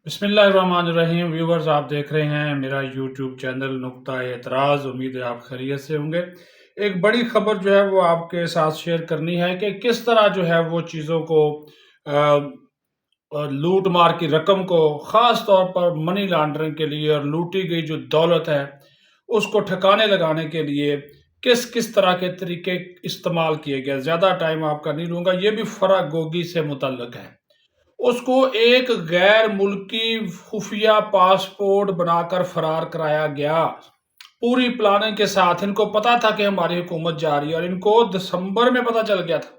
بسم اللہ الرحمن الرحیم ویورز، آپ دیکھ رہے ہیں میرا یوٹیوب چینل نقطہ اعتراض۔ امید ہے آپ خیریت سے ہوں گے۔ ایک بڑی خبر جو ہے وہ آپ کے ساتھ شیئر کرنی ہے کہ کس طرح جو ہے وہ چیزوں کو لوٹ مار کی رقم کو، خاص طور پر منی لانڈرنگ کے لیے اور لوٹی گئی جو دولت ہے اس کو ٹھکانے لگانے کے لیے کس کس طرح کے طریقے استعمال کیے گئے۔ زیادہ ٹائم آپ کا نہیں لوں گا، یہ بھی فرح گوگی سے متعلق ہے۔ اس کو ایک غیر ملکی خفیہ پاسپورٹ بنا کر فرار کرایا گیا، پوری پلاننگ کے ساتھ۔ ان کو پتا تھا کہ ہماری حکومت جا رہی ہے، اور ان کو دسمبر میں پتا چل گیا تھا۔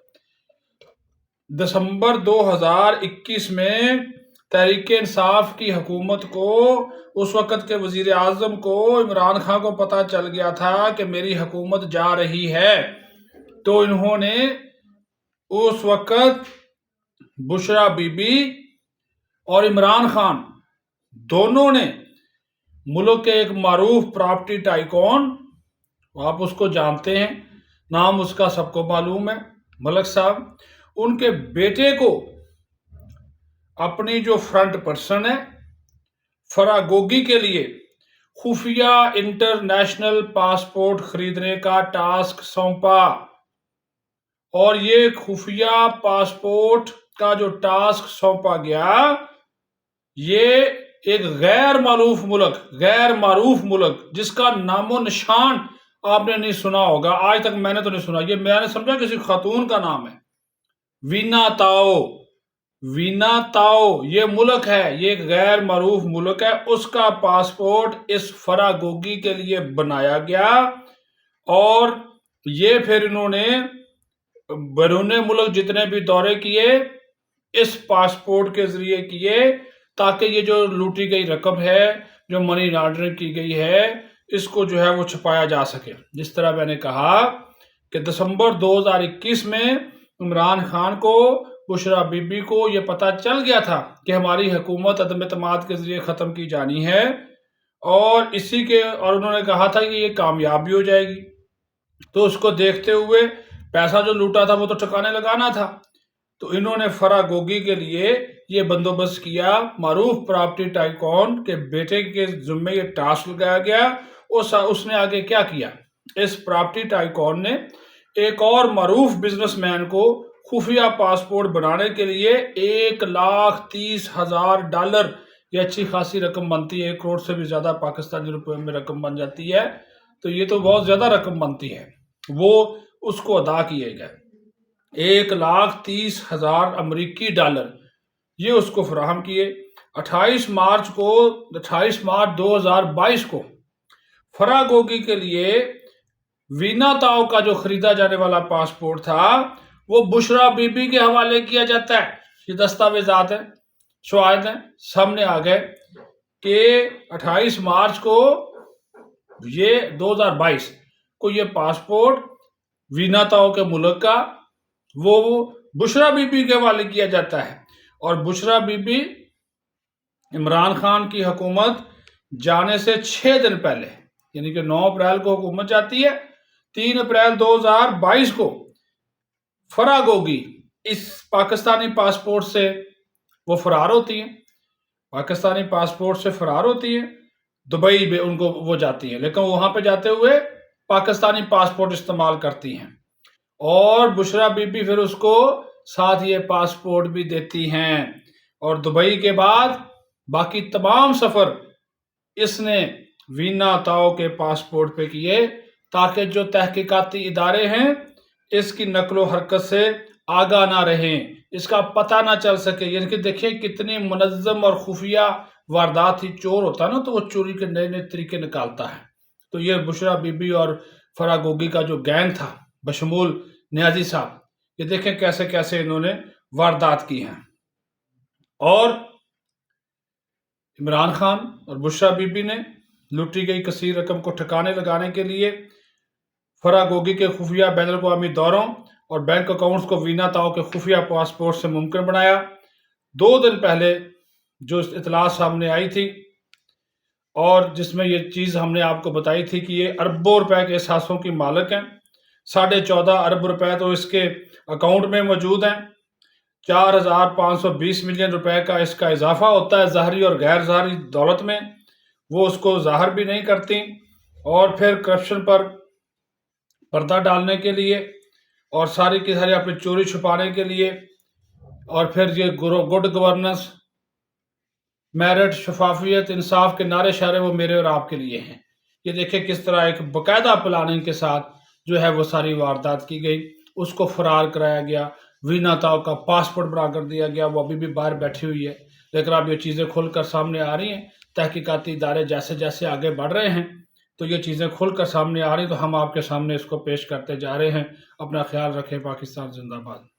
دسمبر 2021 میں تحریک انصاف کی حکومت کو، اس وقت کے وزیر اعظم کو، عمران خان کو پتا چل گیا تھا کہ میری حکومت جا رہی ہے، تو انہوں نے اس وقت بشرا بی بی اور عمران خان دونوں نے ملک کے ایک معروف پراپرٹی ٹائکون، آپ اس کو جانتے ہیں، نام اس کا سب کو معلوم ہے، ملک صاحب، ان کے بیٹے کو اپنی جو فرنٹ پرسن ہے فرح گوگی کے لیے خفیہ انٹرنیشنل پاسپورٹ خریدنے کا ٹاسک سونپا۔ اور یہ خفیہ پاسپورٹ کا جو ٹاسک سونپا گیا، یہ ایک غیر معروف ملک جس کا نام و نشان آپ نے نہیں سنا ہوگا، آج تک میں نے تو نہیں سنا، یہ میں نے سمجھا کسی خاتون کا نام ہے، وینا تاؤ یہ ملک ہے، یہ ایک غیر معروف ملک ہے۔ اس کا پاسپورٹ اس فرح گوگی کے لیے بنایا گیا، اور یہ پھر انہوں نے بیرون ملک جتنے بھی دورے کیے اس پاسپورٹ کے ذریعے کیے، تاکہ یہ جو لوٹی گئی رقم ہے، جو منی لانڈرنگ کی گئی ہے، اس کو جو ہے وہ چھپایا جا سکے۔ جس طرح میں نے کہا کہ دسمبر 2021 میں عمران خان کو، بشرا بی بی کو یہ پتا چل گیا تھا کہ ہماری حکومت عدم اعتماد کے ذریعے ختم کی جانی ہے، اور انہوں نے کہا تھا کہ یہ کامیاب بھی ہو جائے گی۔ تو اس کو دیکھتے ہوئے پیسہ جو لوٹا تھا وہ تو ٹھکانے لگانا تھا، تو انہوں نے فرح گوگی کے لیے یہ بندوبست کیا۔ معروف پراپرٹی ٹائکون کے بیٹے کے ذمے یہ ٹاسک لگایا گیا۔ اس نے آگے کیا کیا، اس پراپرٹی ٹائکون نے ایک اور معروف بزنس مین کو خفیہ پاسپورٹ بنانے کے لیے $1,30,000، یہ اچھی خاصی رقم بنتی ہے، 1 کروڑ سے بھی زیادہ پاکستانی روپے میں رقم بن جاتی ہے، تو یہ تو بہت زیادہ رقم بنتی ہے، وہ اس کو ادا کیے گئے۔ $1,30,000 امریکی یہ اس کو فراہم کیے۔ 28 مارچ 2022 کو فرح گوگی کے لیے وینا تاؤ کا جو خریدا جانے والا پاسپورٹ تھا وہ بشرا بی بی کے حوالے کیا جاتا ہے۔ یہ دستاویزات ہیں، شواہد ہیں، سامنے آ گئے کہ 28 مارچ کو 2022 کو یہ پاسپورٹ وینا تاؤ کے ملک کا وہ بشرا بی بی کے حوالے کیا جاتا ہے، اور بشرا بی بی عمران خان کی حکومت جانے سے 6 دن پہلے، یعنی کہ 9 اپریل کو حکومت جاتی ہے، 3 اپریل 2022 کو فرح گوگی اس پاکستانی پاسپورٹ سے وہ فرار ہوتی ہیں، پاکستانی پاسپورٹ سے فرار ہوتی ہیں، دبئی میں ان کو وہ جاتی ہیں، لیکن وہاں پہ جاتے ہوئے پاکستانی پاسپورٹ استعمال کرتی ہیں، اور بشرا بی بی پھر اس کو ساتھ یہ پاسپورٹ بھی دیتی ہیں، اور دبئی کے بعد باقی تمام سفر اس نے وینا تاؤ کے پاسپورٹ پہ کیے، تاکہ جو تحقیقاتی ادارے ہیں اس کی نقل و حرکت سے آگاہ نہ رہیں، اس کا پتہ نہ چل سکے۔ یعنی کہ دیکھیں کتنی منظم اور خفیہ واردات ہی، چور ہوتا ہے نا تو وہ چوری کے نئے نئے طریقے نکالتا ہے۔ تو یہ بشرا بی بی اور فرح گوگی کا جو گینگ تھا بشمول نیازی صاحب، یہ دیکھیں کیسے کیسے انہوں نے واردات کی ہیں۔ اور عمران خان اور بشرا بی بی نے لوٹی گئی کثیر رقم کو ٹھکانے لگانے کے لیے فرح گوگی کے خفیہ بین الاقوامی دوروں اور بینک اکاؤنٹس کو وینا تاؤ کے خفیہ پاسپورٹ سے ممکن بنایا۔ 2 دن پہلے جو اطلاع سامنے آئی تھی، اور جس میں یہ چیز ہم نے آپ کو بتائی تھی کہ یہ اربوں روپے کے اثاثوں کی مالک ہیں، 14.5 ارب روپے تو اس کے اکاؤنٹ میں موجود ہیں، 4,520 ملین روپے کا اس کا اضافہ ہوتا ہے ظاہری اور غیر ظاہری دولت میں، وہ اس کو ظاہر بھی نہیں کرتی، اور پھر کرپشن پر پردہ ڈالنے کے لیے اور ساری کی ساری اپنی چوری چھپانے کے لیے، اور پھر یہ گڈ گورننس، میرٹ، شفافیت، انصاف کے نعرے شعرے وہ میرے اور آپ کے لیے ہیں۔ یہ دیکھیں کس طرح ایک باقاعدہ پلاننگ کے ساتھ جو ہے وہ ساری واردات کی گئی، اس کو فرار کرایا گیا، وینا تاؤ کا پاسپورٹ بنا کر دیا گیا، وہ ابھی بھی باہر بیٹھی ہوئی ہے، لیکن اب یہ چیزیں کھل کر سامنے آ رہی ہیں، تحقیقاتی ادارے جیسے جیسے آگے بڑھ رہے ہیں تو یہ چیزیں کھل کر سامنے آ رہی ہیں، تو ہم آپ کے سامنے اس کو پیش کرتے جا رہے ہیں۔ اپنا خیال رکھیں، پاکستان زندہ باد۔